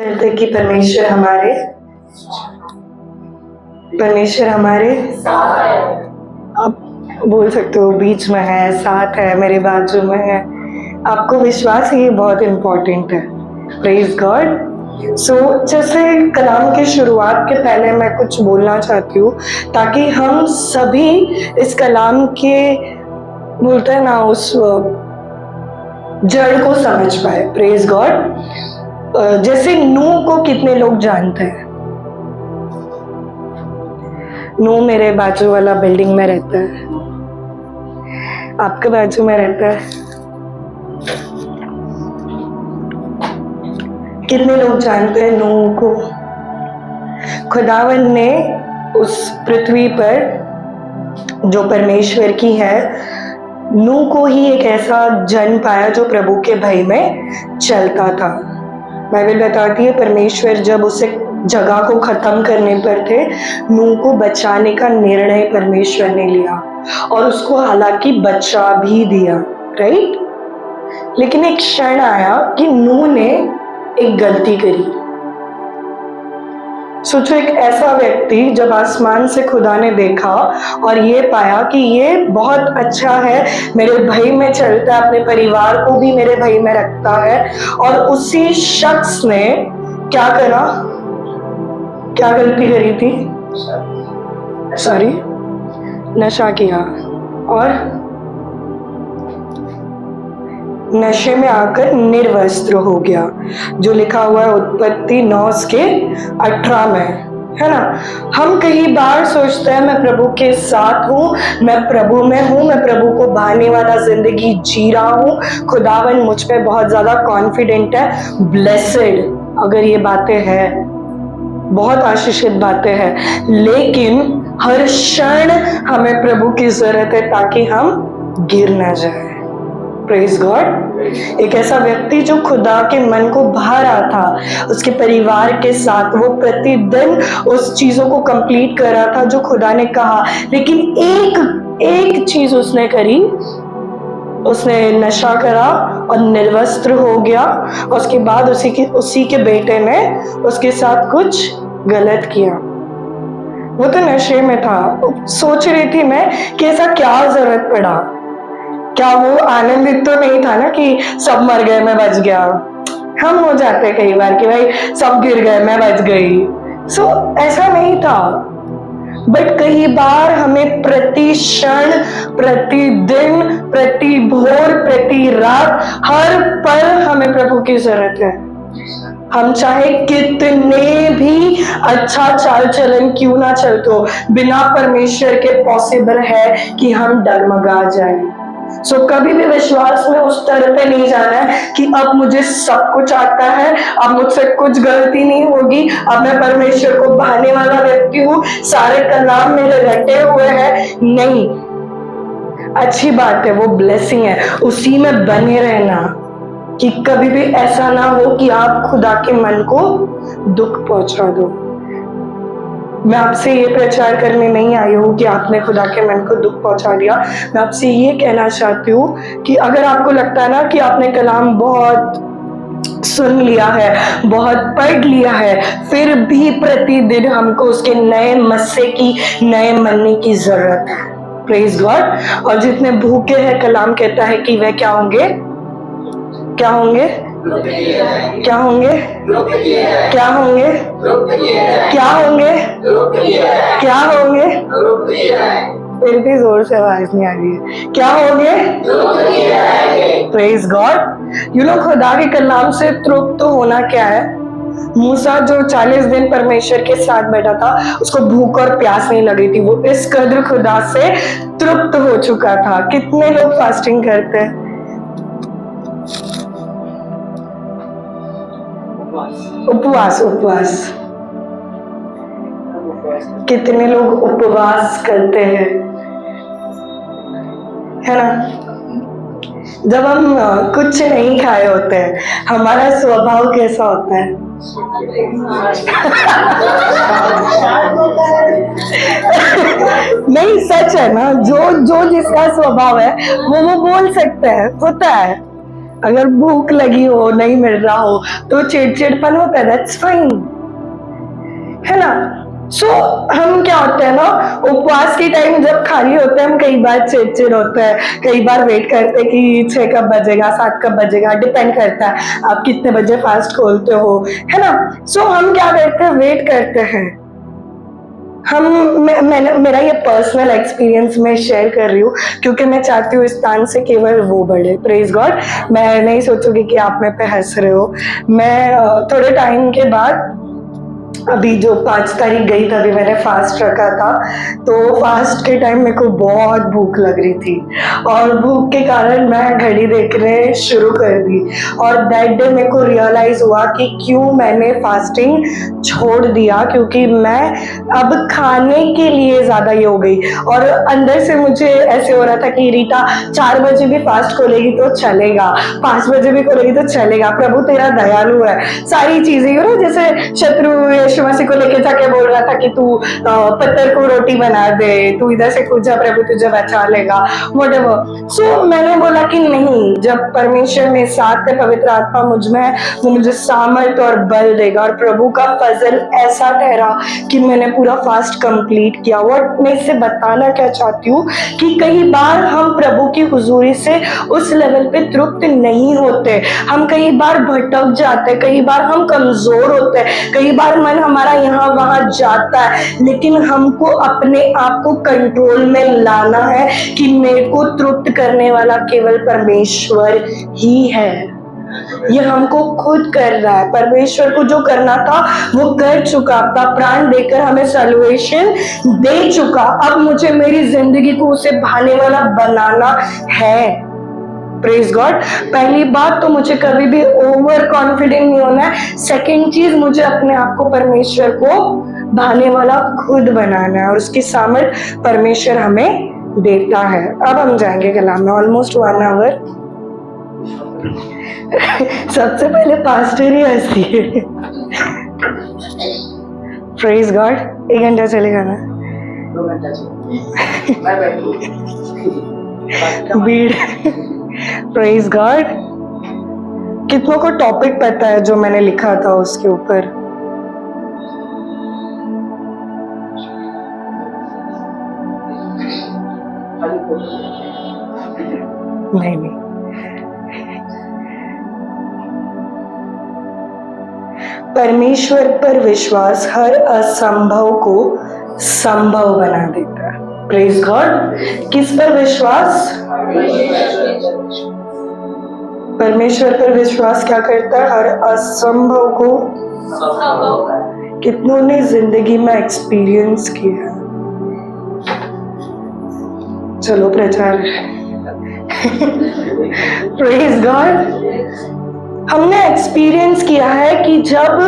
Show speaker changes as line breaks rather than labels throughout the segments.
करते कि परमेश्वर हमारे आप बोल सकते हो बीच में है, साथ है, मेरे बाजू में है। आपको विश्वास है, ये बहुत इम्पोर्टेंट है। Praise God. सो जैसे कलाम की शुरुआत के पहले मैं कुछ बोलना चाहती हूँ ताकि हम सभी इस कलाम के बोलते हैं ना उस जड़ को समझ पाए। Praise God. जैसे नूह को कितने लोग जानते हैं? नूह मेरे बाजू वाला बिल्डिंग में रहता है, आपके बाजू में रहता है। कितने लोग जानते हैं नूह को? खुदावन ने उस पृथ्वी पर जो परमेश्वर की है, नूह को ही एक ऐसा जन पाया जो प्रभु के भय में चलता था। बाइबल बताती है परमेश्वर जब उसे जगह को खत्म करने पर थे, नूह को बचाने का निर्णय परमेश्वर ने लिया और उसको हालांकि बचा भी दिया, राइट। लेकिन एक क्षण आया कि नूह ने एक गलती करी। सोचो, एक ऐसा व्यक्ति जब आसमान से खुदा ने देखा और ये पाया कि ये बहुत अच्छा है, मेरे भय में चलता है, अपने परिवार को भी मेरे भय में रखता है, और उसी शख्स ने क्या करा? क्या गलती करी थी? नशा किया और नशे में आकर निर्वस्त्र हो गया, जो लिखा हुआ है उत्पत्ति 9:18 में, है ना। हम कई बार सोचते हैं मैं प्रभु के साथ हूँ, मैं प्रभु में हूँ, मैं प्रभु को भाने वाला जिंदगी जी रहा हूँ, खुदावन मुझ पे बहुत ज्यादा कॉन्फिडेंट है। ब्लेसेड अगर ये बातें हैं, बहुत आशीषित बातें हैं, लेकिन हर क्षण हमें प्रभु की जरूरत है ताकि हम गिर ना जाए। Praise God. एक ऐसा व्यक्ति जो खुदा के मन को भा रहा था, उसके परिवार के साथ वो प्रतिदिन उस चीजों को कंप्लीट कर रहा था जो खुदा ने कहा, लेकिन एक चीज उसने करी, उसने नशा करा और निर्वस्त्र हो गया। उसके बाद उसी के बेटे ने उसके साथ कुछ गलत किया। वो तो नशे में था। सोच रही थी मैं कि ऐसा क्या जरूरत पड़ा, क्या वो आनंदित तो नहीं था ना कि सब मर गए मैं बच गया। हम हो जाते कई बार कि भाई सब गिर गए मैं बच गई। सो ऐसा नहीं था, बट कई बार हमें प्रति क्षण, प्रति दिन, प्रति भोर, प्रति रात, हर पल हमें प्रभु की जरूरत है। हम चाहे कितने भी अच्छा चाल चलन क्यों ना चलते हो, बिना परमेश्वर के पॉसिबल है कि हम डगमगा जाएं। सो कभी भी विश्वास में उस तरह पे नहीं जाना है कि अब मुझे सब कुछ आता है, अब मुझसे कुछ गलती नहीं होगी, अब मैं परमेश्वर को भाने वाला व्यक्ति हूँ, सारे कलाम मेरे रटे हुए हैं। नहीं, अच्छी बात है, वो ब्लेसिंग है, उसी में बने रहना कि कभी भी ऐसा ना हो कि आप खुदा के मन को दुख पहुंचा दो। मैं आपसे ये प्रचार करने नहीं आई हूँ कि आपने खुदा के मन को दुख पहुंचा दिया। मैं आपसे ये कहना चाहती हूँ कि अगर आपको लगता है ना कि आपने कलाम बहुत सुन लिया है, बहुत पढ़ लिया है, फिर भी प्रतिदिन हमको उसके नए मस्से की, नए मनने की जरूरत है। Praise God. और जितने भूखे हैं, कलाम कहता है कि वह क्या होंगे? क्या होंगे? क्या होंगे? क्या होंगे? क्या होंगे? क्या होंगे? फिर भी जोर से आवाज नहीं आ रही है। क्या होंगे? Praise God. यू नो, खुदा के कलाम से तृप्त होना क्या है? मूसा जो 40 दिन परमेश्वर के साथ बैठा था, उसको भूख और प्यास नहीं लगी थी, वो इस कदर खुदा से तृप्त हो चुका था। कितने लोग फास्टिंग करते हैं? उपवास कितने लोग उपवास करते हैं, है ना। जब हम कुछ नहीं खाए होते हैं, हमारा स्वभाव कैसा होता है? नहीं, सच है ना, जो जिसका स्वभाव है वो बोल सकता है, होता है। अगर भूख लगी हो, नहीं मिल रहा हो तो चिड़चिड़पन होता है, दैट्स फाइन, है ना। सो हम क्या होते हैं ना, उपवास के टाइम जब खाली होते हैं हम कई बार चिड़चिड़ होते हैं, कई बार वेट करते हैं कि 6 कब बजेगा, 7 कब बजेगा, डिपेंड करता है आप कितने बजे फास्ट खोलते हो, है ना। सो हम क्या करते हैं, वेट करते हैं। मेरा ये पर्सनल एक्सपीरियंस मैं शेयर कर रही हूँ क्योंकि मैं चाहती हूँ इस स्थान से केवल वो बढ़े। Praise God. मैं नहीं सोचूंगी कि आप मेरे पे हंस रहे हो। मैं थोड़े टाइम के बाद, अभी जो 5 तारीख गई था, अभी मैंने फास्ट रखा था, तो फास्ट के टाइम मेरे को बहुत भूख लग रही थी और भूख के कारण मैं घड़ी देखने शुरू कर दी और दैट डे मेरे को रियलाइज हुआ कि क्यों मैंने फास्टिंग छोड़ दिया, क्योंकि मैं अब खाने के लिए ज्यादा ये हो गई और अंदर से मुझे ऐसे हो रहा था कि रीता 4 बजे भी फास्ट खोलेगी तो चलेगा, 5 बजे भी खोलेगी तो चलेगा, प्रभु तेरा दयालु है, सारी चीजें हो ना। जैसे शत्रु यीशु मसीह को लेके जाके बोल रहा था कि तू पत्थर को रोटी बना दे, तू इधर से कूद जा, प्रभु तुझे बचा लेगा, व्हाटएवर। सो मैंने बोला कि नहीं, जब परमेश्वर मेरे साथ है, पवित्र आत्मा मुझ में है, वो मुझे सामर्थ और बल देगा। और प्रभु का फजल ऐसा ठहरा कि मैंने पूरा फास्ट कंप्लीट किया। और मैं इससे बताना क्या चाहती हूँ कि कई बार हम प्रभु की हुजूरी से उस लेवल पे तृप्त नहीं होते, हम कई बार भटक जाते, कई बार हम कमजोर होते हैं, कई बार मन हमारा यहाँ वहां जाता है, लेकिन हमको अपने आप को कंट्रोल में लाना है कि मेरे को तृप्त करने वाला केवल परमेश्वर ही है। ये हमको खुद कर रहा है। परमेश्वर को जो करना था वो कर चुका, अपना प्राण देकर हमें सल्वेशन दे चुका। अब मुझे मेरी जिंदगी को उसे भाने वाला बनाना है। Praise God. पहली बात तो मुझे कभी भी ओवर कॉन्फिडेंट नहीं होना है। सेकंड चीज, मुझे अपने आप को परमेश्वर को भाने वाला खुद बनाना है और उसकी सामर्थ परमेश्वर हमें देता है। अब हम जाएंगे कलाम में, ऑलमोस्ट 1 आवर। सबसे पहले पास्टर ही हंसती है। Praise God. 1 घंटा चलेगा ना?
2 घंटा चलेगा।
भीड़। Praise God. कितनों को टॉपिक पता है जो मैंने लिखा था उसके ऊपर? नहीं। परमेश्वर पर विश्वास हर असंभव को संभव बना देता है। Praise God. किस पर विश्वास? परमेश्वर पर विश्वास क्या करता है? हर असंभव को। कितनों ने जिंदगी में एक्सपीरियंस किया? चलो प्रचार। Praise God. हमने एक्सपीरियंस किया है कि जब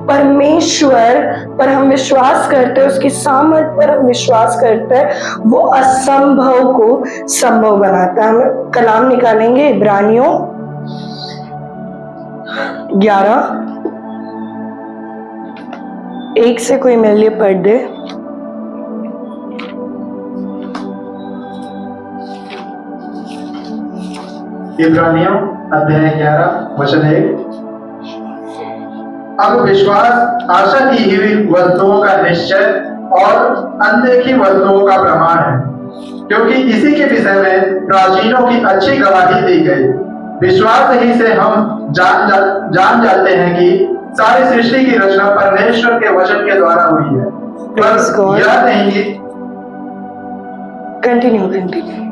परमेश्वर पर हम विश्वास करते हैं, उसकी सामर्थ पर हम विश्वास करते हैं, वो असंभव को संभव बनाता है। हम कलाम निकालेंगे इब्रानियों 11, 1 से कोई मेरे लिए पढ़ दे।
इब्रानियों अध्याय 11 वचन 1। अब विश्वास आशा की हुई वस्तुओं का निश्चय और अनदेखी वस्तुओं का प्रमाण है, क्योंकि इसी के विषय में प्राचीनों की अच्छी गवाही दी गई। विश्वास ही से हम जान जाते हैं कि सारी सृष्टि की रचना परमेश्वर के वचन के द्वारा हुई है। पर यह नहीं कि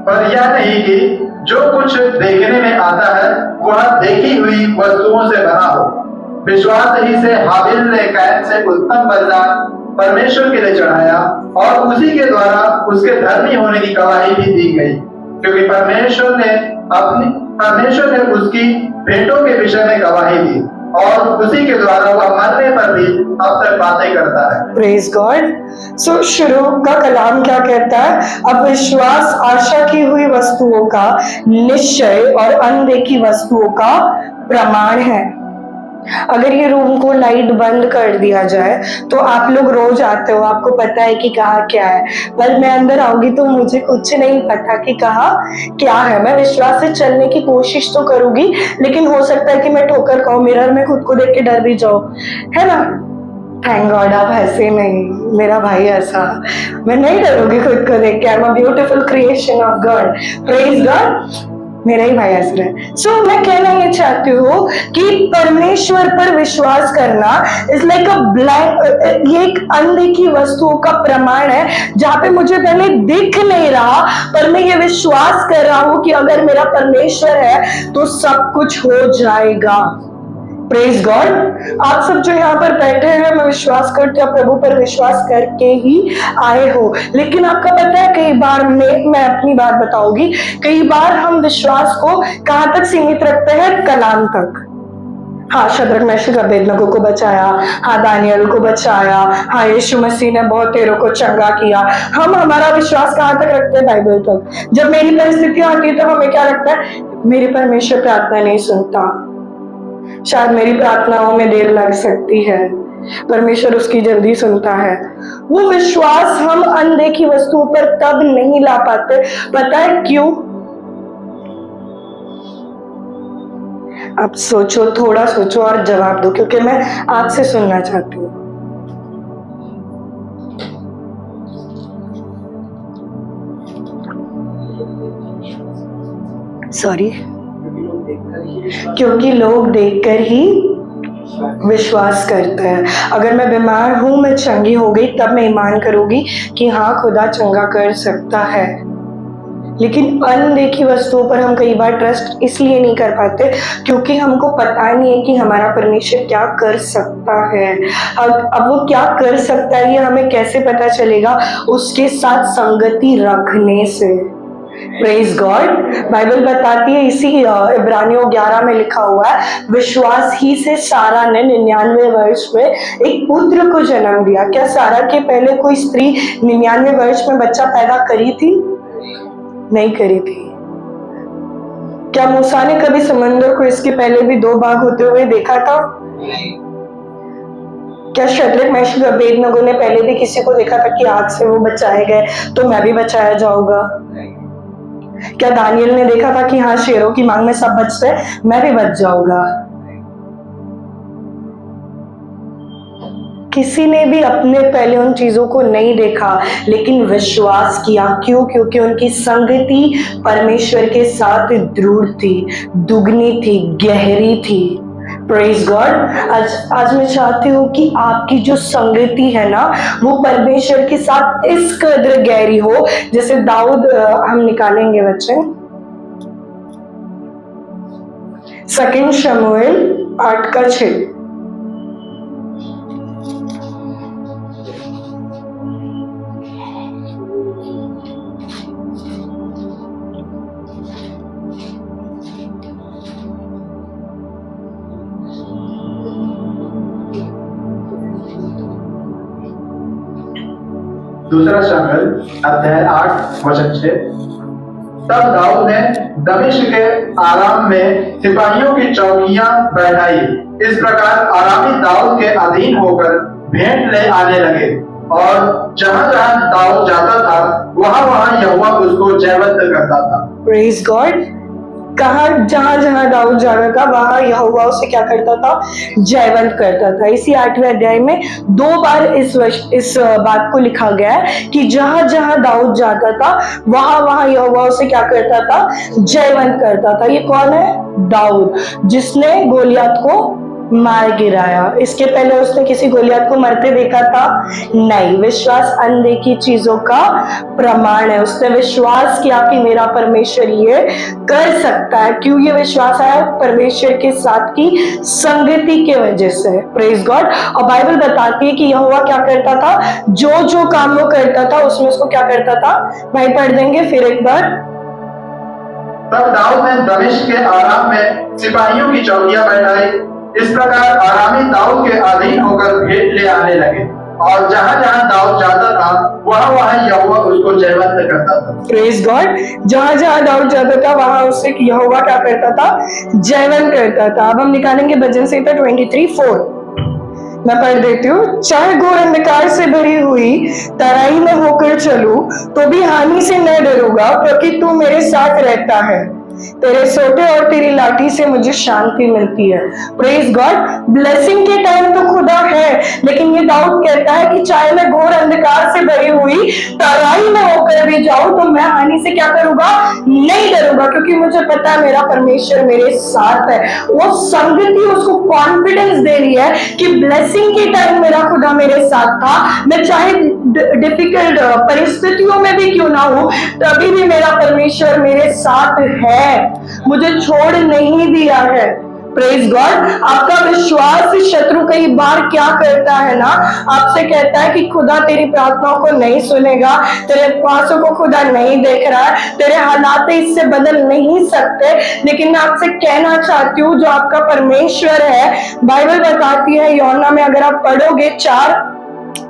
पर यह नहीं कि जो कुछ देखने में आता है वह देखी हुई वस्तुओं से बना हो। विश्वास ही से हाबिल ने कैन से उत्तम बलिदान परमेश्वर के लिए चढ़ाया और उसी के द्वारा उसके धर्मी होने की गवाही भी दी गई, क्योंकि परमेश्वर ने उसकी भेंटों के विषय में गवाही दी और उसी के द्वारा वह मरने पर भी अब तक बातें करता है।
Praise God. सो शुरू का कलाम क्या कहता है? अब विश्वास आशा की हुई वस्तुओं का निश्चय और अनदेखी वस्तुओं का प्रमाण है। अगर ये रूम को लाइट बंद कर दिया जाए तो आप लोग रोज आते हो, आपको पता है कि कहाँ क्या है, पर मैं अंदर आऊंगी तो मुझे कुछ नहीं पता कि कहाँ क्या है। मैं विश्वास से चलने की कोशिश तो करूंगी, लेकिन हो सकता है कि मैं ठोकर खाऊं, मिरर में खुद को देख के डर भी जाऊं, है ना। थैंक गॉड आप ऐसे नहीं, मेरा भाई ऐसा, मैं नहीं डरूंगी खुद को देख के। I am a beautiful creation of God, praise God. मेरा ही भाई ऐसा है। सो मैं कहना ये चाहती हूँ कि परमेश्वर पर विश्वास करना इज लाइक अ ब्लैंक, ये एक अनदेखी वस्तुओं का प्रमाण है, जहां पे मुझे पहले दिख नहीं रहा, पर मैं ये विश्वास कर रहा हूं कि अगर मेरा परमेश्वर है तो सब कुछ हो जाएगा। Praise God. आप सब जो यहाँ पर बैठे हैं, मैं विश्वास करती हूँ प्रभु पर विश्वास करके ही आए हो। लेकिन आपका पता है कई बार मैं अपनी बात बताऊंगी, कई बार हम विश्वास को कहाँ तक सीमित रखते हैं, कलाम तक। हाँ, शद्रक मेशक अबेदनगो को बचाया, हाँ दानियल को बचाया, हाँ यीशु मसीह ने बहुत तेरों को चंगा किया। हम हमारा विश्वास कहाँ तक रखते हैं, बाइबल तक। जब मेरी परिस्थितियां आती है तो हमें क्या लगता है, मेरे परमेश्वर प्रार्थना नहीं सुनता, शायद मेरी प्रार्थनाओं में देर लग सकती है, परमेश्वर उसकी जल्दी सुनता है। वो विश्वास हम अनदेखी वस्तुओं पर तब नहीं ला पाते, पता है क्यों? आप सोचो, थोड़ा सोचो और जवाब दो, क्योंकि मैं आपसे सुनना चाहती हूँ। सॉरी, क्योंकि लोग देखकर ही विश्वास करते हैं। अगर मैं बीमार हूं, मैं चंगी हो गई, तब मैं ईमान करूंगी कि हाँ खुदा चंगा कर सकता है। लेकिन अनदेखी वस्तुओं पर हम कई बार ट्रस्ट इसलिए नहीं कर पाते क्योंकि हमको पता नहीं है कि हमारा परमेश्वर क्या कर सकता है। अब वो क्या कर सकता है ये हमें कैसे पता चलेगा? उसके साथ संगति रखने से। Praise God. बाइबल बताती है, इसी इब्रानियों 11 में लिखा हुआ है, विश्वास ही से सारा ने 99 वर्ष में एक पुत्र को जन्म दिया। क्या सारा के पहले कोई स्त्री 99 वर्ष में बच्चा पैदा करी थी? नहीं करी थी। क्या मूसा ने कभी समंदर को इसके पहले भी 2 भाग होते हुए देखा था? क्या शद्रक मेशक अबेदनगो ने पहले भी किसी को देखा था कि आग से वो बचाए गए तो मैं भी बचाया जाऊंगा? क्या दानियल ने देखा था कि हाँ शेरों की मांग में सब बचते हैं, मैं भी बच जाऊंगा? किसी ने भी अपने पहले उन चीजों को नहीं देखा, लेकिन विश्वास किया। क्यों? क्योंकि उनकी संगति परमेश्वर के साथ दृढ़ थी, दुगनी थी, गहरी थी। Praise God. आज मैं चाहती हूँ कि आपकी जो संगति है ना, वो परमेश्वर के साथ इस कदर गहरी हो, जैसे दाऊद, हम निकालेंगे बच्चे 2 शमूएल 8:6।
दूसरा शमूएल अध्याय 8:6। तब दाऊद ने दमिश्क के आराम में सिपाहियों की चौकियां बैठाई। इस प्रकार आरामी दाऊद के अधीन होकर भेंट ले आने लगे, और जहां जहां दाऊद जाता था वहां वहां यहोवा उसको जयवंत करता था।
Praise God. कहा जहां जहां दाऊद जाता था वहां यहोवा उसे क्या करता था? जयवंत करता था। इसी 8वें अध्याय में 2 बार इस बात को लिखा गया है कि जहां जहां दाऊद जाता था वहां वहां यहोवा उसे क्या करता था? जयवंत करता था। ये कौन है? दाऊद, जिसने गोलियत को मार गिराया। इसके पहले उसने किसी गोलियत को मरते देखा था? नहीं। विश्वास अनदेखी चीजों का प्रमाण है। उसने विश्वास किया कि मेरा परमेश्वर ये कर सकता है। क्यों ये विश्वास आया? परमेश्वर के साथ की संगति के वजह से। Praise God. और बाइबल बताती है कि यहोवा क्या करता था? जो जो काम वो करता था उसमें उसको क्या करता था? भाई पढ़ देंगे फिर एक बार।
तब दाऊद ने दमिश्क के आराम में सिपाहियों की चौकियां बैठाई। इस प्रकार आरामी दाऊद के अधीन होकर भेंट ले आने लगे, और जहां जहां दाऊद जाता था वहां वहां यहोवा उसको जयवंत करता था।
Praise God. जहां जहां दाऊद जाता था वहां उससे यहोवा क्या करता था? जयवंत करता था। अब हम निकालेंगे भजन संहिता 23:4। मैं पढ़ देती हूँ। चाहे घोर अंधकार से भरी हुई तराई में होकर चलूं तो भी हानि से न डरूंगा, क्योंकि तू मेरे साथ रहता है। तेरे सोटे और तेरी लाठी से मुझे शांति मिलती है। Praise God. ब्लेसिंग के टाइम तो खुदा है, लेकिन ये दाऊद कहता है कि चाहे मैं घोर अंधकार से भरी हुई तराई में होकर भी जाऊं तो मैं हानि से क्या करूंगा? नहीं डरूंगा, क्योंकि मुझे पता है मेरा परमेश्वर मेरे साथ है। वो संगति उसको कॉन्फिडेंस दे रही है कि ब्लेसिंग के टाइम मेरा खुदा मेरे साथ था। मैं चाहे डिफिकल्ट परिस्थितियों में भी क्यों ना हूं, तभी भी मेरा परमेश्वर मेरे साथ है, मुझे छोड़ नहीं दिया है। Praise God. आपका विश्वास शत्रु कई बार क्या करता है ना, आपसे कहता है कि खुदा तेरी प्रार्थनाओं को नहीं सुनेगा, तेरे उपवासों को खुदा नहीं देख रहा है, तेरे हालात इससे बदल नहीं सकते। लेकिन मैं आपसे कहना चाहती हूँ, जो आपका परमेश्वर है, बाइबल बताती है यूहन्ना में अगर आप पढ़ोगे 4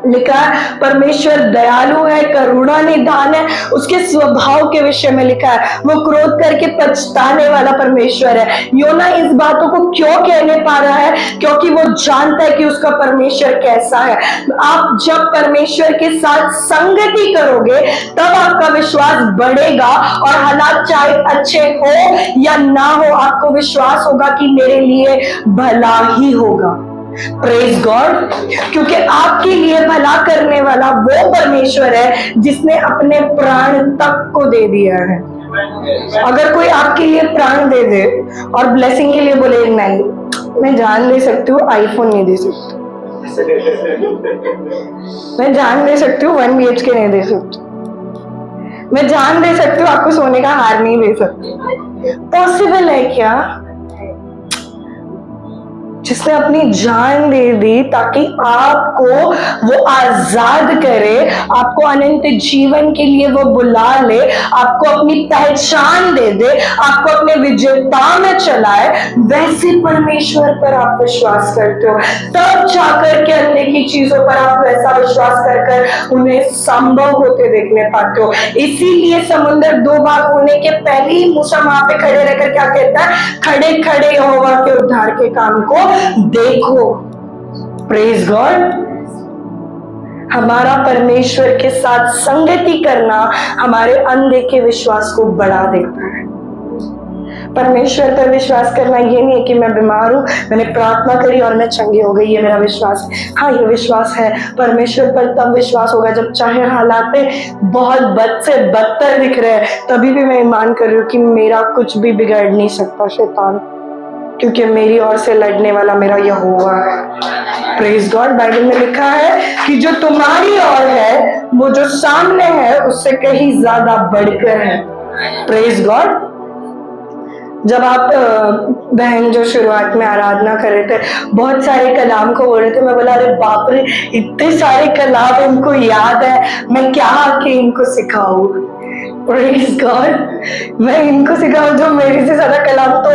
लिखा है, परमेश्वर दयालु है, करुणा निधान है। उसके स्वभाव के विषय में लिखा है वो क्रोध करके पछताने वाला परमेश्वर है। योना इस बातों को क्यों कहने पा रहा है? क्योंकि वो जानता है कि उसका परमेश्वर कैसा है। आप जब परमेश्वर के साथ संगति करोगे तब आपका विश्वास बढ़ेगा, और हालात चाहे अच्छे हो या ना हो, आपको विश्वास होगा कि मेरे लिए भला ही होगा। Praise God. क्योंकि आपके लिए भला करने वाला वो परमेश्वर है जिसने अपने प्राण तक को दे दिया है। अगर कोई आपके लिए प्राण दे दे और ब्लेसिंग के लिए बोले नहीं, मैं जान दे सकती हूँ आईफोन नहीं दे सकती, मैं जान दे सकती हूँ 1 BHK नहीं दे सकती, मैं जान दे सकती हूँ आपको सोने का हार नहीं दे सकती, पॉसिबल है क्या? जिसने अपनी जान दे दी ताकि आपको वो आजाद करे, आपको अनंत जीवन के लिए वो बुला ले, आपको अपनी पहचान दे दे, आपको अपने विजेता में चलाए, वैसे परमेश्वर पर आप विश्वास करते हो, तब जाकर के अनदेखी चीजों पर आप वैसा विश्वास कर कर उन्हें संभव होते देखने पाते हो। इसीलिए समुद्र 2 भाग होने के पहले ही मूसा वहां पे खड़े रहकर क्या कहता है? खड़े खड़े यहोवा के उद्धार के काम को देखो। Praise God. हमारा परमेश्वर के साथ संगति करना हमारे अनदेखे विश्वास को बढ़ा देता है। परमेश्वर पर विश्वास करना ये नहीं है कि मैं बीमार हूं, मैंने प्रार्थना करी और मैं चंगी हो गई, ये मेरा विश्वास है। हाँ, ये विश्वास है। परमेश्वर पर तब विश्वास होगा जब चाहे हालात बहुत बद से बदतर दिख रहे हैं, तभी भी मैं ईमान कर रही हूँ कि मेरा कुछ भी बिगड़ नहीं सकता शैतान, क्योंकि मेरी ओर से लड़ने वाला मेरा यहोवा है। Praise God. बाइबल में लिखा है कि जो तुम्हारी ओर है वो जो सामने है उससे कहीं ज्यादा बढ़कर है। Praise God. जब आप बहन जो शुरुआत में आराधना कर रहे थे, बहुत सारे कलाम को बोल रहे थे, मैं बोला अरे बाप रे, इतने सारे कलाम इनको याद है, मैं क्या आके इनको सिखाऊं? Praise God. मैं इनको सिखाऊं जो मेरे से ज्यादा कलाम तो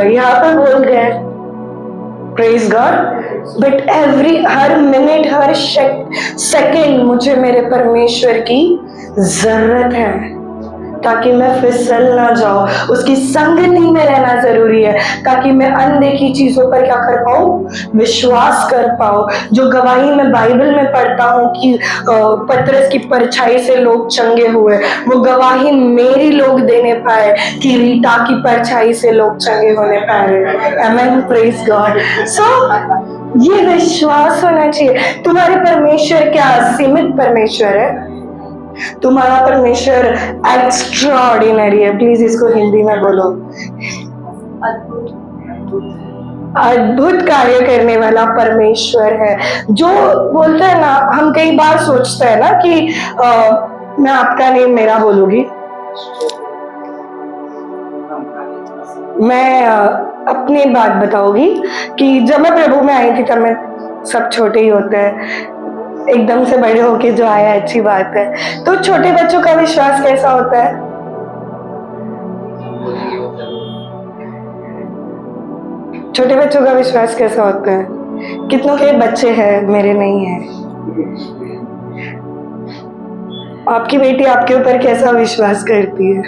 यहाँ पे बोल गए। Praise God. But her minute, her second मुझे मेरे परमेश्वर की जरूरत है, ताकि मैं फिसल ना जाऊं। उसकी संगति में रहना जरूरी है, ताकि मैं अनदेखी चीजों पर क्या कर पाऊं? विश्वास कर पाऊं। जो गवाही मैं बाइबल में पढ़ता हूं कि पतरस की परछाई से लोग चंगे हुए, वो गवाही मेरी लोग देने पाए कि रीटा की परछाई से लोग चंगे होने पाए। आमेन। Praise God. सो ये विश्वास होना चाहिए। तुम्हारे परमेश्वर क्या असीमित परमेश्वर है? तुम्हारा परमेश्वर एक्स्ट्राऑर्डिनरी है। प्लीज इसको हिंदी में बोलो। अद्भुत कार्य करने वाला परमेश्वर है। जो बोलते हैं ना, हम कई बार सोचते हैं ना कि मैं आपका नहीं मेरा बोलूंगी, मैं अपनी बात बताऊंगी कि जब मैं प्रभु में आई थी तब मैं, सब छोटे ही होते हैं, एकदम से बड़े होके जो आया अच्छी बात है। तो छोटे बच्चों का विश्वास कैसा होता है? छोटे बच्चों का विश्वास कैसा होता है? कितनों के बच्चे हैं, मेरे नहीं है, आपकी बेटी आपके ऊपर कैसा विश्वास करती है?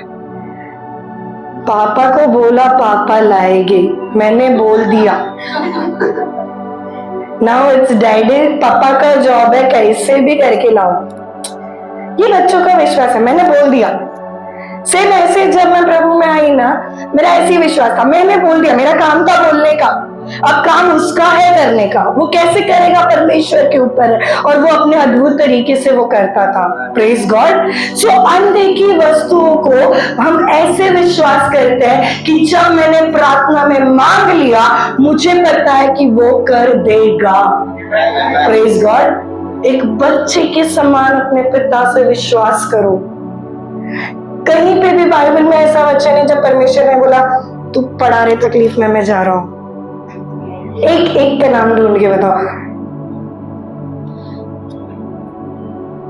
पापा को बोला पापा लाएंगे, मैंने बोल दिया नाउ इट्स डैडी, पापा का जॉब है कैसे भी करके लाओ। ये बच्चों का विश्वास है, मैंने बोल दिया। सेम ऐसे जब मैं प्रभु में आई ना, मेरा ऐसे ही विश्वास था, मैंने बोल दिया, मेरा काम था बोलने का, अब काम उसका है करने का। वो कैसे करेगा, परमेश्वर के ऊपर है, और वो अपने अद्भुत तरीके से वो करता था। Praise God. सो अनदेखी वस्तुओं को हम ऐसे विश्वास करते हैं कि जब मैंने प्रार्थना में मांग लिया, मुझे पता है कि वो कर देगा। Praise God. एक बच्चे के समान अपने पिता से विश्वास करो। कहीं पे भी बाइबल में ऐसा वचन है जब परमेश्वर ने बोला तू पड़ा रहे तकलीफ में, मैं जा रहा हूं। एक एक का नाम ढूंढ के बताओ,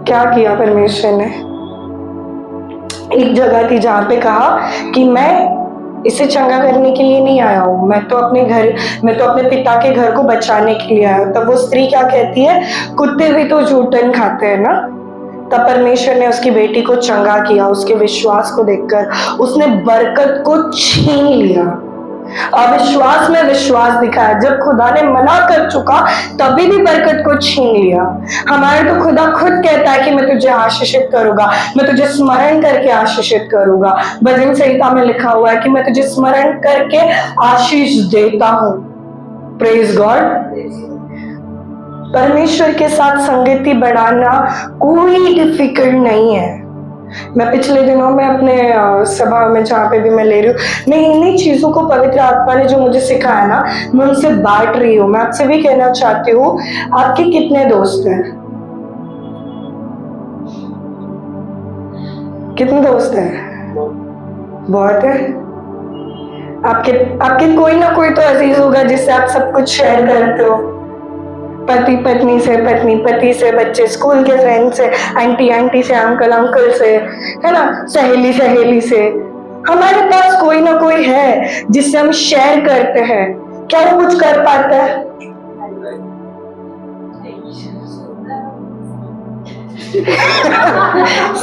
क्या किया परमेश्वर ने? एक जगह थी जहां पे कहा कि मैं इसे चंगा करने के लिए नहीं आया हूं, मैं तो अपने पिता के घर को बचाने के लिए आया हूं। तब वो स्त्री क्या कहती है, कुत्ते भी तो जूठन खाते हैं ना। तब परमेश्वर ने उसकी बेटी को चंगा किया। उसके विश्वास को देखकर उसने बरकत को छीन लिया। अविश्वास में विश्वास दिखाया। जब खुदा ने मना कर चुका तभी भी बरकत को छीन लिया। हमारे तो खुदा खुद कहता है कि मैं तुझे आशीषित करूंगा, मैं तुझे स्मरण करके आशीषित करूंगा। भजन संहिता में लिखा हुआ है कि मैं तुझे स्मरण करके आशीष देता हूं। Praise God. परमेश्वर के साथ संगति बढ़ाना कोई डिफिकल्ट नहीं है। मैं पिछले दिनों में अपने सभा में जहाँ पे भी मैं ले रही हूँ, मैं इन्हीं चीजों को पवित्र आत्मा ने जो मुझे सिखाया ना, मैं उनसे बांट रही हूँ। मैं आपसे भी कहना चाहती हूँ, आपके कितने दोस्त हैं? कितने दोस्त हैं? बहुत है। आपके कोई ना कोई तो अजीज होगा जिससे आप सब कुछ शेयर करते हो। पति पत्नी से, पत्नी पति से, बच्चे स्कूल के फ्रेंड से, आंटी से, अंकल से, है ना, सहेली से। हमारे पास कोई ना कोई है जिससे हम शेयर करते हैं। क्या वो कुछ कर पाता है?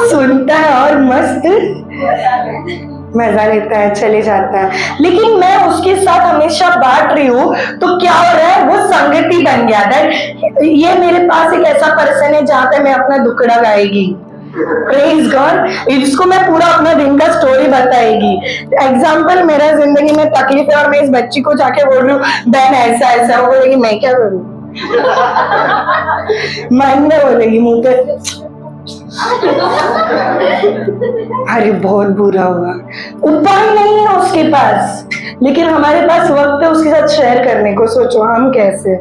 सुनता है और मस्त मजा लेता है, चले जाता है। लेकिन मैं उसके साथ हमेशा बांट रही हूँ, तो क्या हो रहा है, वो संगति बन गया। ये मेरे पास एक ऐसा पर्सन है जहाँ पे मैं अपना दुखड़ा गाएगी। Praise God. इसको मैं पूरा अपना दिन का स्टोरी बताएगी। एग्जाम्पल, मेरा जिंदगी में तकलीफ है और मैं इस बच्ची को जाके बोल रही हूँ बहन ऐसा ऐसा, वो बोलेगी मैं क्या करूँ। मन में बोलेगी, मुंह पे अरे बहुत बुरा हुआ। उपाय नहीं है उसके पास, लेकिन हमारे पास वक्त है उसके साथ शेयर करने को। सोचो हम कैसे।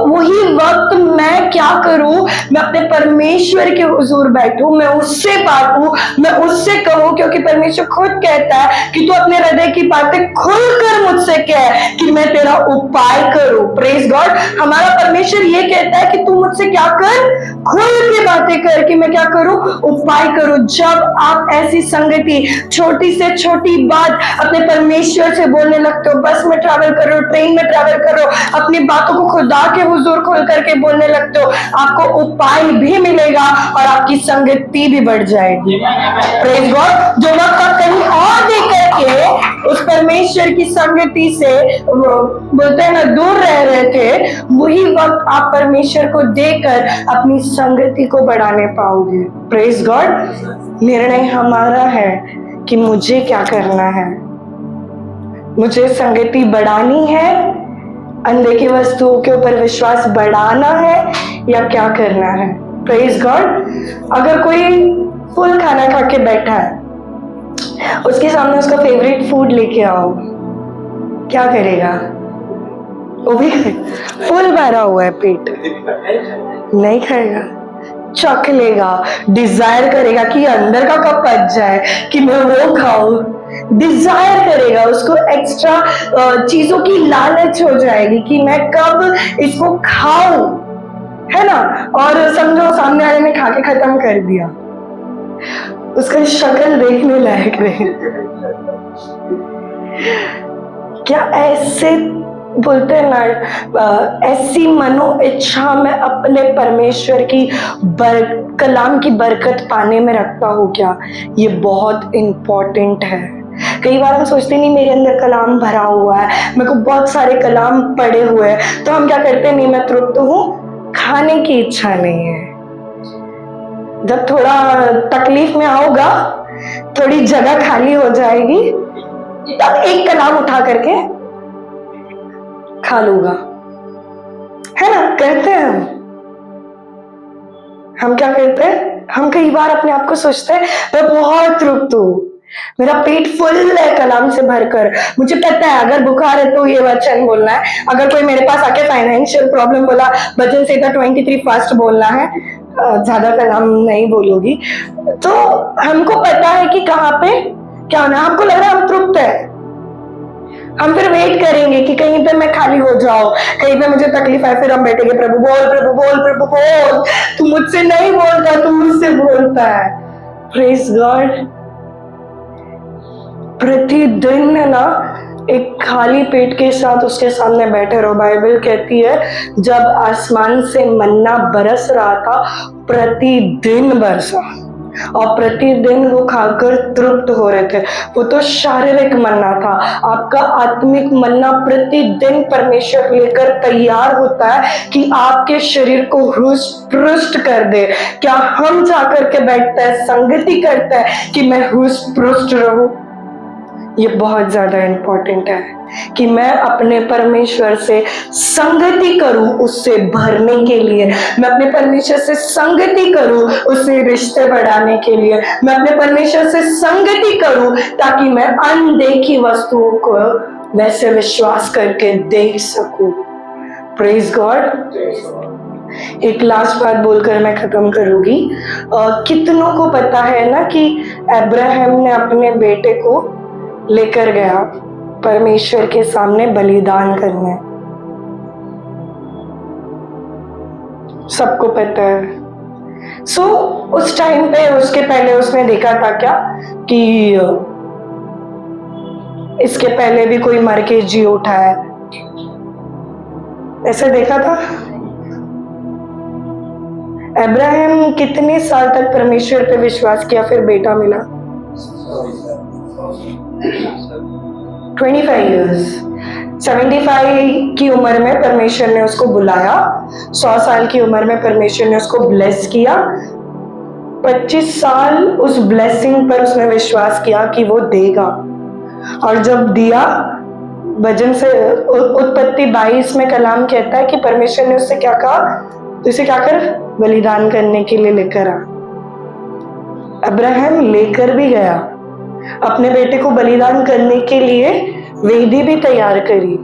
वही वक्त मैं क्या करूं, मैं अपने परमेश्वर के हुजूर बैठूं, मैं उससे बांटूं, मैं उससे कहूं, क्योंकि परमेश्वर खुद कहता है कि तू अपने हृदय की बातें खुलकर मुझसे कह कि मैं तेरा उपाय करूं। Praise God. हमारा परमेश्वर ये कहता है कि तू मुझसे क्या कर, खुल के बातें कर कि मैं क्या करूं, उपाय करूं। जब आप ऐसी संगति, छोटी से छोटी बात अपने परमेश्वर से बोलने लगते हो, बस में ट्रैवल कर रहे हो, ट्रेन में ट्रैवल कर रहे हो, अपनी बातों को खुदा के हुजूर खोल करके बोलने लगते हो, आपको उपाय भी मिलेगा और आपकी संगति भी बढ़ जाएगी। Praise God. जो वक्त आप कहीं और देख करके उस परमेश्वर की संगति से बोलते हैं ना दूर रह रहे थे, वही वक्त आप परमेश्वर को देकर अपनी संगति को बढ़ाने पाओगे। Praise God. निर्णय हमारा है कि मुझे क्या करना है। मुझे संगति बढ़ानी है, अनदेखी वस्तुओं के ऊपर विश्वास बढ़ाना है, या क्या करना है। Praise God. अगर कोई फुल खाना खा के बैठा है, उसके सामने उसका फेवरेट फूड लेके आओ, क्या करेगा? वो भी फुल भरा हुआ है पेट, नहीं खाएगा, चख लेगा, डिजायर करेगा कि अंदर का कब पच जाए कि मैं वो खाऊं। डिजायर करेगा, उसको एक्स्ट्रा चीजों की लालच हो जाएगी कि मैं कब इसको खाऊं, है ना। और समझो सामने वाले ने खा के खत्म कर दिया, उसका शक्ल देखने लायक नहीं। क्या ऐसे बोलते हैं ना, ऐसी मनो इच्छा मैं अपने परमेश्वर की कलाम की बरकत पाने में रखता हूँ क्या, ये बहुत इम्पोर्टेंट है। कई बार हम सोचते नहीं मेरे अंदर कलाम भरा हुआ है, मेरे को बहुत सारे कलाम पड़े हुए हैं, तो हम क्या करते हैं, नहीं मैं तृप्त हूँ, खाने की इच्छा नहीं है। जब थोड़ा तकलीफ में आओगा, थोड़ी जगह खाली हो जाएगी, तब एक कलाम उठा करके खा लूंगा, है ना। करते हैं हम क्या करते हैं, हम कई बार अपने आप को सोचते हैं मैं बहुत तृप्त हूँ, मेरा पेट फुल है कलाम से भरकर, मुझे पता है अगर बुखार है तो ये वचन बोलना है, अगर कोई मेरे पास आके फाइनेंशियल प्रॉब्लम बोला भजन संहिता 23 फास्ट बोलना है, ज्यादा कलाम नहीं बोलूंगी। तो हमको पता है कि कहाँ पे क्या होना, हमको लग रहा है हम तृप्त है, हम फिर वेट करेंगे कि कहीं पे मैं खाली हो जाऊं, कहीं पे मुझे तकलीफ है, फिर हम बैठेंगे प्रभु बोल प्रभु बोल प्रभु बोल, तू मुझसे नहीं बोलता, तू मुझसे बोलता है। Praise God. प्रतिदिन है ना एक खाली पेट के साथ उसके सामने बैठे रहो। बाइबल कहती है जब आसमान से मन्ना बरस रहा था, प्रतिदिन बरसा, और प्रतिदिन वो खाकर तृप्त हो रहे थे। वो तो शारीरिक मन्ना था, आपका आत्मिक मन्ना प्रतिदिन परमेश्वर लेकर तैयार होता है कि आपके शरीर को हुष्ट पुष्ट कर दे। क्या हम जाकर के बैठते हैं, संगति करते हैं कि मैं हुष्ट पुष्ट रहूं? ये बहुत ज्यादा इंपॉर्टेंट है कि मैं अपने परमेश्वर से संगति करूं उससे भरने के लिए, मैं अपने परमेश्वर से संगति करूं उससे रिश्ते बढ़ाने के लिए, मैं अपने परमेश्वर से संगति करूं ताकि मैं अनदेखी वस्तुओं को वैसे विश्वास करके देख सकूं। Praise God. एक लास्ट बात बोलकर मैं खत्म करूंगी। कितनों को पता है ना कि अब्राहम ने अपने बेटे को लेकर गया परमेश्वर के सामने बलिदान करने, सबको पता है। सो उस टाइम पे उसके पहले उसने देखा था क्या कि इसके पहले भी कोई मर के जी उठा है, ऐसे देखा था? अब्राहम कितने साल तक परमेश्वर पे विश्वास किया, फिर बेटा मिला? 25 years। 75 की उम्र में परमेश्वर ने उसको बुलाया, 100 साल की उम्र में परमेश्वर ने उसको ब्लेस किया, 25 साल उस ब्लेसिंग पर उसने विश्वास किया कि वो देगा, और जब दिया, भजन से उत्पत्ति 22 में कलाम कहता है कि परमेश्वर ने उससे क्या कहा, तो इसे क्या कर, बलिदान करने के लिए लेकर आ। अब्राहम लेकर भी गया, अपने बेटे को बलिदान करने के लिए वेदी भी तैयार करी,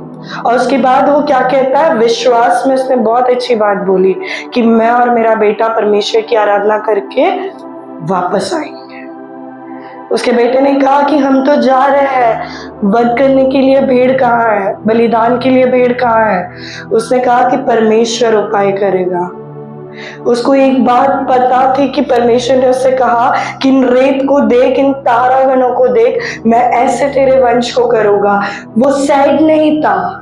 और उसके बाद वो क्या कहता है, विश्वास में उसने बहुत अच्छी बात बोली कि मैं और मेरा बेटा परमेश्वर की आराधना करके वापस आएंगे। उसके बेटे ने कहा कि हम तो जा रहे हैं, वध करने के लिए भेड़ कहाँ है, बलिदान के लिए भेड़ कहाँ है? उसने कहा कि परमेश्वर उपाय करेगा। उसको एक बात पता थी कि परमेश्वर ने उससे कहा कि इन रेत को देख, इन तारागणों को देख, मैं ऐसे तेरे वंश को करूंगा। वो सैड नहीं था।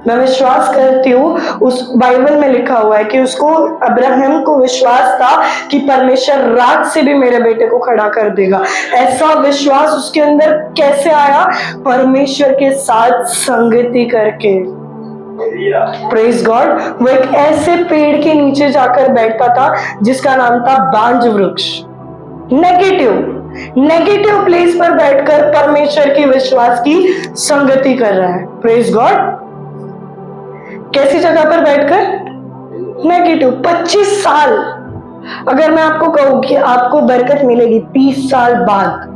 मैं विश्वास करती हूँ, उस बाइबल में लिखा हुआ है कि उसको, अब्राहम को विश्वास था कि परमेश्वर रात से भी मेरे बेटे को खड़ा कर देगा। ऐसा विश्वास उसके अंदर कैसे आया? परमेश्वर के साथ संगति करके। Praise God. वो एक ऐसे पेड़ के नीचे जाकर बैठता था जिसका नाम था बांज वृक्ष। नेगेटिव प्लेस पर बैठकर परमेश्वर के विश्वास की संगति कर रहा है। Praise God. कैसी जगह पर बैठकर? नेगेटिव। 25 साल। अगर मैं आपको कहूं कि आपको बरकत मिलेगी 30 साल बाद,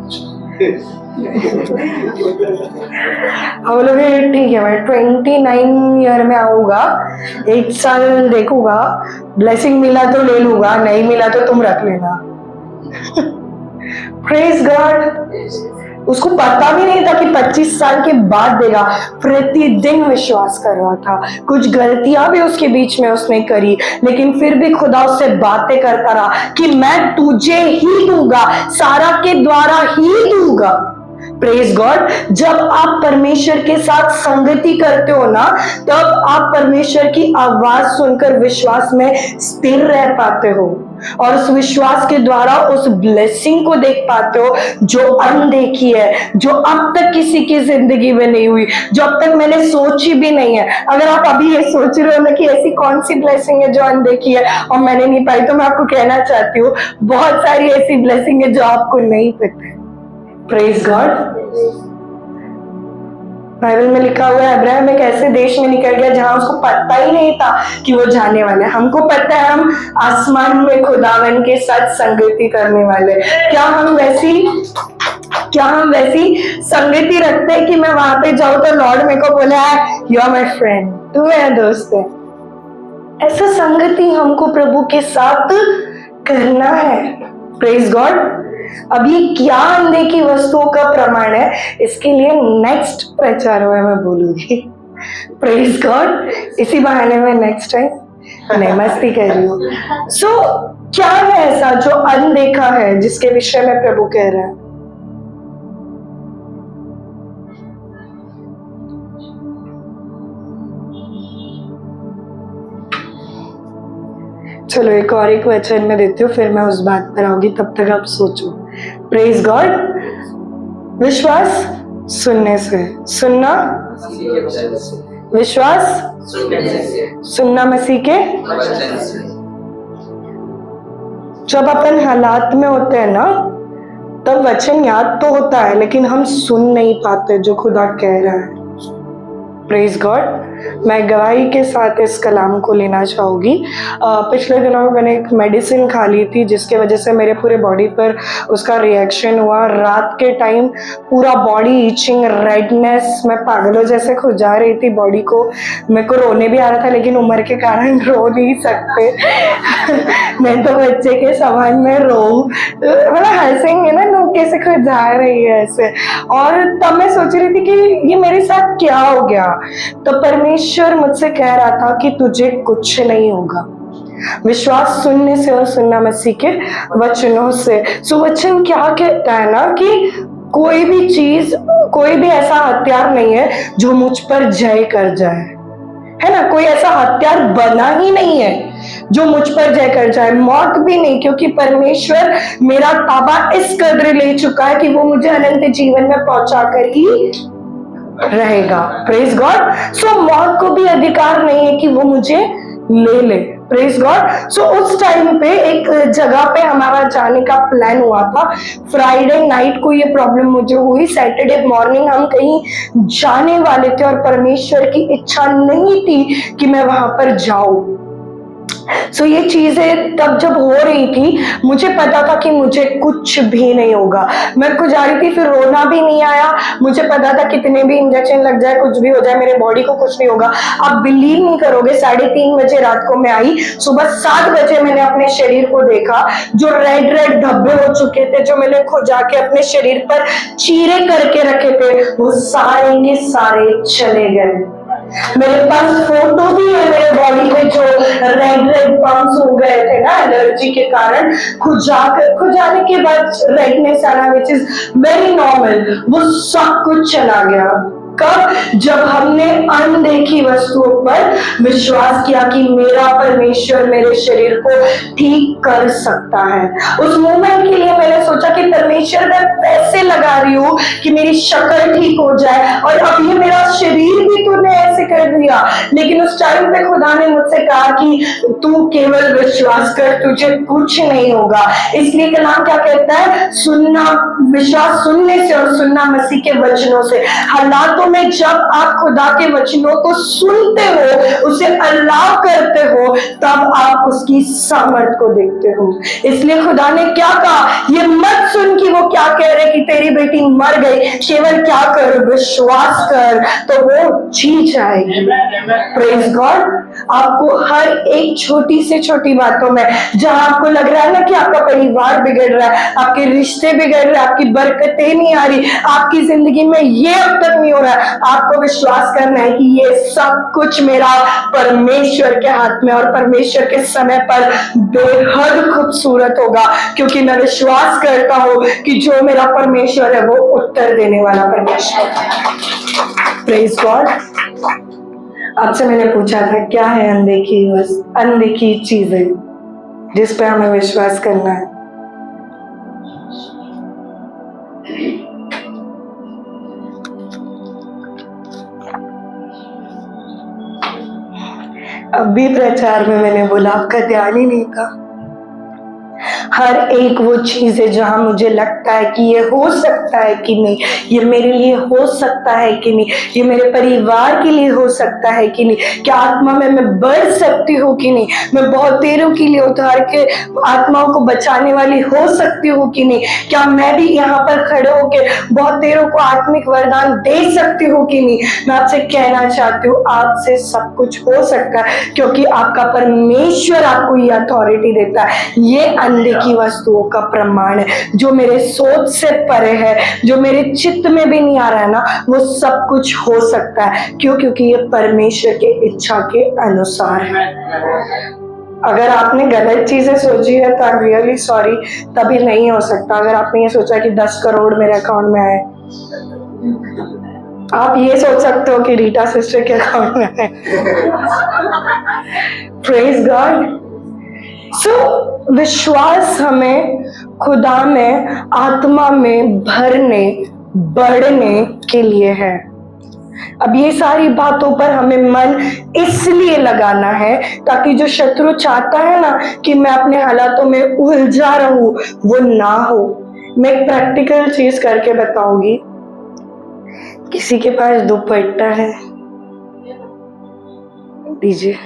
हम लोग ठीक है, मैं 29 ईयर में आऊंगा, 1 साल देखूंगा, ब्लेसिंग मिला तो ले लूंगा, नहीं मिला तो तुम रख लेना। Praise God. उसको पता भी नहीं था कि 25 साल के बाद देगा। प्रतिदिन विश्वास कर रहा था। कुछ गलतियां भी उसके बीच में उसने करी, लेकिन फिर भी खुदा उससे बातें करता रहा कि मैं तुझे ही दूंगा, सारा के द्वारा ही दूंगा। Praise God. जब आप परमेश्वर के साथ संगति करते हो ना, तब आप परमेश्वर की आवाज सुनकर विश्वास में स्थिर रह पाते हो और उस विश्वास के द्वारा उस ब्लेसिंग को देख पाते हो जो अनदेखी है, जो अब तक किसी की जिंदगी में नहीं हुई, जो अब तक मैंने सोची भी नहीं है। अगर आप अभी ये सोच रहे हो ना कि ऐसी कौन सी ब्लेसिंग है जो अनदेखी है और मैंने नहीं पाई, तो मैं आपको कहना चाहती हूँ बहुत सारी ऐसी ब्लेसिंग है जो आपको नहीं पता। Praise God. बाइबल में लिखा हुआ है अब्राहम एक ऐसे देश में निकल गया जहां उसको पता ही नहीं था कि वो जाने वाला है। हमको पता है हम आसमान में खुदावन के साथ संगति करने वाले। क्या हम वैसी संगति रखते हैं कि मैं वहां पे जाऊं तो लॉर्ड मेरे को बोला है यू आर माय फ्रेंड, तू मेरा दोस्त है। ऐसा संगति हमको प्रभु के साथ करना है। Praise God. अब ये क्या अनदेखी वस्तुओं का प्रमाण है, इसके लिए नेक्स्ट प्रचार में मैं बोलूंगी। Praise God. इसी बहाने में नेक्स्ट टाइम नहीं मस्ती कर रही हूँ। सो क्या है ऐसा जो अनदेखा है जिसके विषय में प्रभु कह रहा है? चलो एक वचन में देती हूँ, फिर मैं उस बात पर आऊंगी, तब तक आप सोचो। Praise God. विश्वास सुनने से, सुनना विश्वास सुनना मसीह के। जब अपन हालात में होते हैं ना, तब वचन याद तो होता है लेकिन हम सुन नहीं पाते जो खुदा कह रहा है। Praise God. मैं गवाही के साथ इस कलाम को लेना चाहूँगी। पिछले दिनों में मैंने एक मेडिसिन खा ली थी जिसके वजह से मेरे पूरे बॉडी पर उसका रिएक्शन हुआ। रात के टाइम पूरा बॉडी ईचिंग, रेडनेस, मैं पागलों जैसे खुजा रही थी बॉडी को। मेरे को रोने भी आ रहा था लेकिन उम्र के कारण रो नहीं सकते मैं तो बच्चे के समान में रो, मतलब हंसेंगे ना लोग कैसे खुजा रही है ऐसे। और तब मैं सोच रही थी कि ये मेरे साथ क्या हो गया। तो परमेश्वर मुझसे कह रहा था कि तुझे कुछ नहीं होगा। विश्वास सुनने से और सुनना मसीह के वचनों से। सो वचन क्या कहता है ना कि कोई भी चीज, कोई भी ऐसा हथियार नहीं है जो मुझ पर जय कर जाए, है ना। कोई ऐसा हथियार बना ही नहीं है जो मुझ पर जय कर जाए। मौत भी नहीं, क्योंकि परमेश्वर मेरा ताबा इस कदर ले चुका है कि वो मुझे अनंत जीवन में पहुंचा कर ही रहेगा। Praise God. सो मौत को भी अधिकार नहीं है कि वो मुझे ले ले। Praise God. सो उस टाइम पे एक जगह पे हमारा जाने का प्लान हुआ था। फ्राइडे नाइट को ये प्रॉब्लम मुझे हुई। सैटरडे मॉर्निंग हम कहीं जाने वाले थे और परमेश्वर की इच्छा नहीं थी कि मैं वहां पर जाऊं। सो ये चीजें तब जब हो रही थी, मुझे पता था कि मुझे कुछ भी नहीं होगा। मैं कुछ जा रही थी, फिर रोना भी नहीं आया। मुझे पता था कितने भी इंजेक्शन लग जाए, कुछ भी हो जाए, मेरे बॉडी को कुछ नहीं होगा। आप बिलीव नहीं करोगे, 3:30 बजे रात को मैं आई। सुबह 7 बजे मैंने अपने शरीर को देखा, जो रेड रेड धब्बे हो चुके थे, जो मैंने खुजा के अपने शरीर पर चीरे करके रखे थे, वो सारे के सारे चले गए। मेरे पास फोटो भी है मेरे बॉडी पे, जो रेड रेड बम्स हो गए थे ना एलर्जी के कारण। खुजाने के बाद रेडनेस आना, विच इज वेरी नॉर्मल, वो सब कुछ चला गया। कब? जब हमने अनदेखी वस्तुओं पर विश्वास किया कि मेरा परमेश्वर मेरे शरीर को ठीक कर सकता है। उस मोमेंट के लिए मैंने सोचा कि परमेश्वर, मैं पैसे लगा रही हूँ कि मेरी शक्ल ठीक हो जाए, और अब ये मेरा शरीर भी तूने ऐसे कर दिया। लेकिन उस टाइम पे खुदा ने मुझसे कहा कि तू केवल विश्वास कर, तुझे कुछ नहीं होगा। इसलिए कलाम क्या कहता है? सुनना, विश्वास सुनने से और सुनना मसीह के वचनों से। हालातों में जब आप खुदा के वचनों को सुनते हो, उसे अल्लाह करते हो, तब आप उसकी सामर्थ को देखते हो। इसलिए खुदा ने क्या कहा? ये मत सुन कि वो क्या कह रहे कि तेरी बेटी मर गई, केवल क्या कर? विश्वास कर, तो वो जी जाएगी। Praise God. आपको हर एक छोटी से छोटी बातों में, जहां आपको लग रहा है ना कि आपका परिवार बिगड़ रहा है, आपके रिश्ते बिगड़ रहे हैं, आपकी बरकतें नहीं आ रही, आपकी जिंदगी में ये अब तक नहीं हो रहा, है, आपको विश्वास करना है कि ये सब कुछ मेरा परमेश्वर के हाथ में, और परमेश्वर के समय पर बेहद खूबसूरत होगा, क्योंकि मैं विश्वास करता हूँ कि जो मेरा परमेश्वर है वो उत्तर देने वाला परमेश्वर है। Praise God. आपसे मैंने पूछा था क्या है अनदेखी चीजें जिस पे हमें विश्वास करना है। अब भी प्रचार में मैंने बोला, आपका ध्यान ही नहीं था। हर एक वो चीज है जहां मुझे लगता है कि ये हो सकता है कि नहीं, ये मेरे लिए हो सकता है कि नहीं, ये मेरे परिवार के लिए हो सकता है कि नहीं, क्या आत्मा में मैं बढ़ सकती हूँ कि नहीं, मैं बहुत देरों के लिए उतार के आत्माओं को बचाने वाली हो सकती हूँ कि नहीं, क्या मैं भी यहाँ पर खड़े होकर बहुत देरों को आत्मिक वरदान दे सकती हूँ कि नहीं। मैं आपसे कहना चाहती हूँ, आपसे सब कुछ हो सकता है, क्योंकि आपका परमेश्वर आपको ये अथॉरिटी देता है। ये अनदेखी वस्तुओं का प्रमाण है, जो मेरे सोच से परे है, जो मेरे चित्त में भी नहीं आ रहा है ना, वो सब कुछ हो सकता है। क्यों? क्योंकि ये परमेश्वर के इच्छा के अनुसार है। अगर आपने गलत चीजें सोची है तो आई एम रियली सॉरी, तभी नहीं हो सकता। अगर आपने ये सोचा कि 10 करोड़ मेरे अकाउंट में आए, आप ये सोच सकते हो कि रीटा सिस्टर के अकाउंट में है। Praise God. सो विश्वास हमें खुदा में, आत्मा में भरने, बढ़ने के लिए है। अब ये सारी बातों पर हमें मन इसलिए लगाना है ताकि जो शत्रु चाहता है ना कि मैं अपने हालातों में उलझा रहूं, वो ना हो। मैं एक प्रैक्टिकल चीज करके बताऊंगी। किसी के पास दुपट्टा है? दीजिए।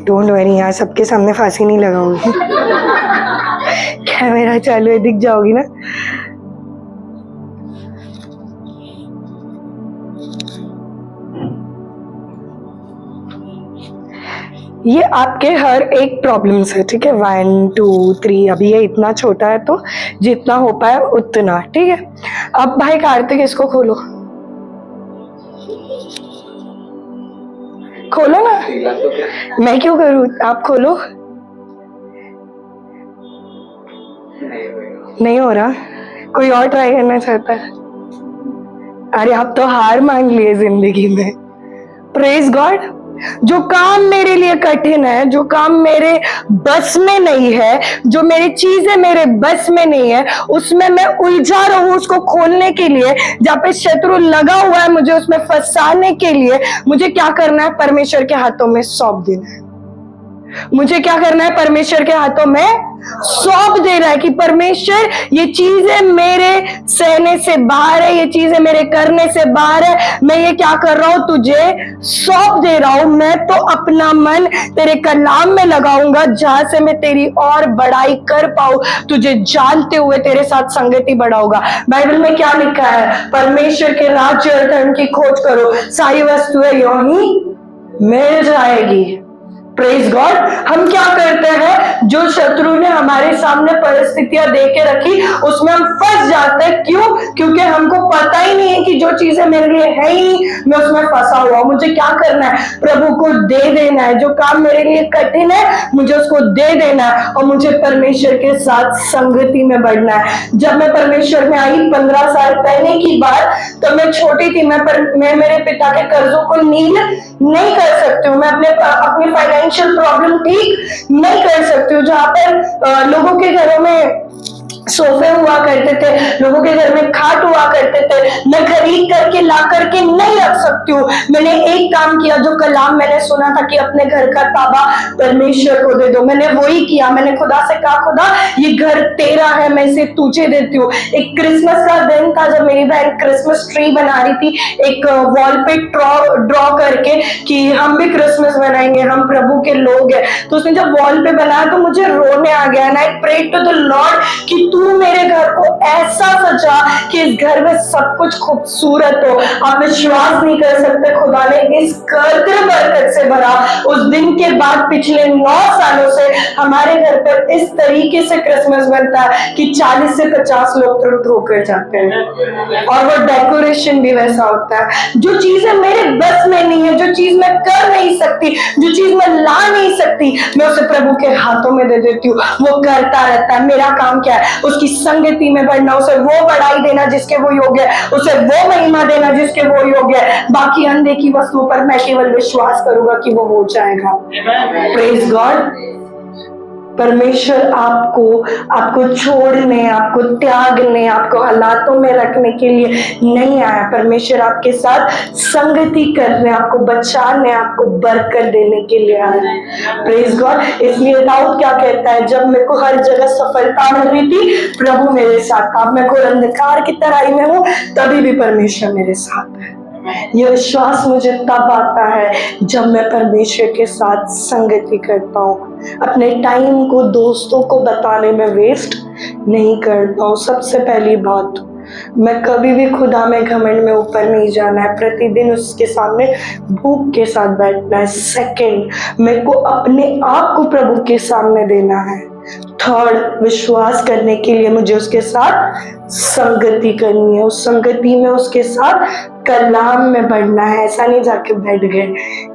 डोंट वरी, यहाँ सबके सामने फांसी नहीं लगाऊंगी। कैमरा चालू है, दिख जाओगी ना। ये आपके हर एक प्रॉब्लम्स है, ठीक है। 1 2 3, अभी ये इतना छोटा है तो जितना हो पाए उतना, ठीक है। अब भाई कार्तिक इसको खोलो, खोलो ना। मैं क्यों करूं, आप खोलो। नहीं हो रहा, कोई और ट्राई करना चाहता है? अरे आप तो हार मान लिए जिंदगी में। Praise God. जो काम मेरे लिए कठिन है, जो काम मेरे बस में नहीं है, जो मेरी चीजें मेरे बस में नहीं है, उसमें मैं उलझा रहूं उसको खोलने के लिए, जहाँ पे शत्रु लगा हुआ है मुझे उसमें फंसाने के लिए, मुझे क्या करना है? परमेश्वर के हाथों में सौंप देना है। मुझे क्या करना है? परमेश्वर के हाथों में सौंप देना है कि परमेश्वर ये चीजें मेरे सहने से बाहर है, ये चीजें मेरे करने से बाहर है, मैं ये क्या कर रहा हूं? तुझे सौंप दे रहा हूं। मैं तो अपना मन तेरे कलाम में लगाऊंगा, जहां से मैं तेरी और बड़ाई कर पाऊं, तुझे जानते हुए तेरे साथ संगति बढ़ाऊंगा। बाइबल में क्या लिखा है? परमेश्वर के राज्य और धर्म की खोज करो, सारी वस्तुएं यूं ही मिल जाएगी। Praise God. हम क्या करते हैं? जो शत्रु ने हमारे सामने परिस्थितियां दे के रखी, उसमें हम फंस जाते हैं। क्यों? क्योंकि हमको पता ही नहीं है कि जो चीजें मेरे लिए है ही, मैं उसमें फंसा हुआ। मुझे क्या करना है? प्रभु को दे देना है। जो काम मेरे लिए कठिन है, मुझे उसको दे देना है, और मुझे परमेश्वर के साथ संगति में बढ़ना है। जब मैं परमेश्वर में आई 15 साल पहले की बात, तो मैं छोटी थी। मैं मेरे पिता के कर्जों को नील नहीं कर सकती हूँ। मैं अपनी फाइनेंशियल प्रॉब्लम ठीक नहीं कर सकती हूँ। जहाँ पर लोगों के घरों में सोफे हुआ करते थे, लोगों के घर में खाट हुआ करते थे, मैं खरीद करके ला करके नहीं रख सकती हूँ। मैंने एक काम किया, जो कलाम मैंने सुना था कि अपने घर का ताबा परमेश्वर को दे दो, मैंने वही किया। मैंने खुदा से कहा, खुदा ये घर तेरा है, मैं इसे तुझे देती हूँ। एक क्रिसमस का दिन था जब मेरी बहन क्रिसमस ट्री बना रही थी, एक वॉल पे ड्रॉ करके कि हम भी क्रिसमस मनाएंगे, हम प्रभु के लोग हैं। तो उसने जब वॉल पे बनाया तो मुझे रोने आ गया। And I prayed to the Lord कि तू मेरे घर को ऐसा सजा कि इस घर में सब कुछ खूबसूरत हो। आप विश्वास नहीं कर सकते, खुदा ने इस कदर बरकत से भरा। उस दिन के बाद पिछले 9 सालों से हमारे घर पर इस तरीके से क्रिसमस बनता है कि 40 से 50 लोग तुरंत होकर जाते हैं, और वो डेकोरेशन भी वैसा होता है। जो चीजें मेरे बस में नहीं है, जो चीज मैं कर नहीं सकती, जो चीज मैं ला नहीं सकती, मैं उसे प्रभु के हाथों में दे देती हूँ। वो करता रहता है। मेरा काम क्या है? उसकी संगति में बढ़ना, उसे वो बढ़ाई देना जिसके वो योग्य है, उसे वो महिमा देना जिसके वो योग्य है। बाकी अनदेखी वस्तुओं पर मैं केवल विश्वास करूंगा कि वो हो जाएगा। Praise God. परमेश्वर आपको छोड़ने, आपको त्यागने, आपको हालातों में रखने के लिए नहीं आया। परमेश्वर आपके साथ संगति करने, आपको बचाने, आपको बरकत देने के लिए आया। Praise God. इसलिए दाऊद क्या कहता है? जब मेरे को हर जगह सफलता मिल रही थी, प्रभु मेरे साथ था। मैं घोर अंधकार की तराई में हूँ, तभी भी परमेश्वर मेरे साथ है। यह विश्वास मुझे तब आता है जब मैं परमेश्वर के साथ संगति करता हूँ, अपने टाइम को दोस्तों को बताने में वेस्ट नहीं करता हूँ। सबसे पहली बात, मैं कभी भी खुदा में घमंड में ऊपर नहीं जाना है, प्रतिदिन उसके सामने भूख के साथ बैठना है। सेकंड, मेरे को अपने आप को प्रभु के सामने देना है। थर्ड, विश्वास करने के लिए मुझे उसके साथ संगति करनी है। उस संगति में उसके साथ कलाम में बढ़ना है। ऐसा नहीं जाके बैठ गए,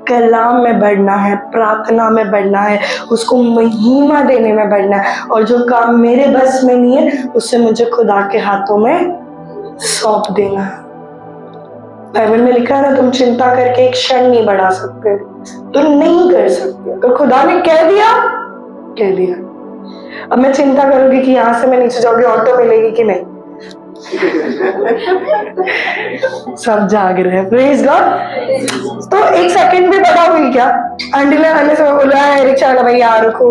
कलाम में बढ़ना है, प्रार्थना में बढ़ना है, उसको महिमा देने में बढ़ना है। और जो काम मेरे बस में नहीं है, उसे मुझे खुदा के हाथों में सौंप देना है। बाइबल में लिखा है ना, तुम चिंता करके एक क्षण नहीं बढ़ा सकते, तुम नहीं कर सकते। अगर खुदा ने कह दिया, कह दिया। अब मैं चिंता करूंगी कि यहां से मैं नीचे जाऊंगी, ऑटो मिलेगी कि नहीं। सब जाग रहे हैं। Praise God. तो एक सेकंड भी पता हुई क्या? आंटी ने आने से बोला है, रिक्शा वाला भैया रुको,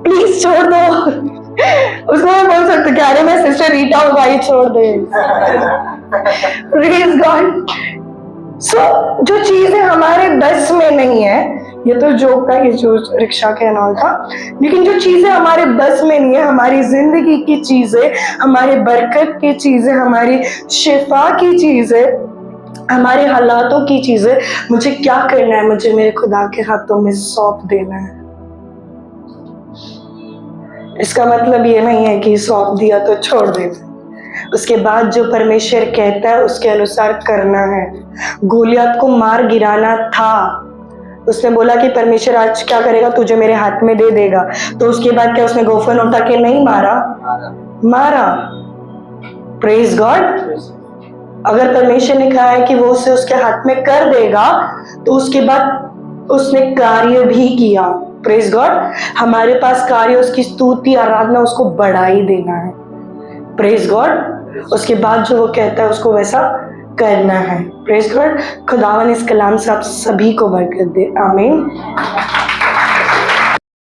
प्लीज छोड़ दो। उसको मैं बोल सकती कि अरे मैं सिस्टर रीटा हूँ, भाई छोड़ दे। Praise God. सो जो चीजें हमारे बस में नहीं है, ये तो जोक था, ये जो रिक्शा के नाल था, लेकिन जो चीजें हमारे बस में नहीं है, हमारी जिंदगी की चीजें, हमारे बरकत की चीजें, हमारी शिफा की चीजें, हमारे हालातों की चीजें, मुझे क्या करना है? मुझे मेरे खुदा के हाथों में सौंप देना है। इसका मतलब ये नहीं है कि सौंप दिया तो छोड़ देना। उसके बाद जो परमेश्वर कहता है उसके अनुसार करना है। गोलियत को मार गिराना था। उसने बोला कि परमेश्वर आज क्या करेगा, तुझे मेरे हाथ में दे देगा। तो उसके बाद क्या उसने गोफन उठा के नहीं मारा? मारा। Praise God. अगर परमेश्वर ने कहा है कि वो उसे उसके हाथ में कर देगा, तो उसके बाद उसने कार्य भी किया। Praise God. हमारे पास कार्य, उसकी स्तुति आराधना, उसको बढ़ाई देना है। Praise God. उसके बाद जो वो कहता है उसको वैसा करना है। Praise God. खुदावन इस कलाम से आप सभी को बरकत दे। आमीन।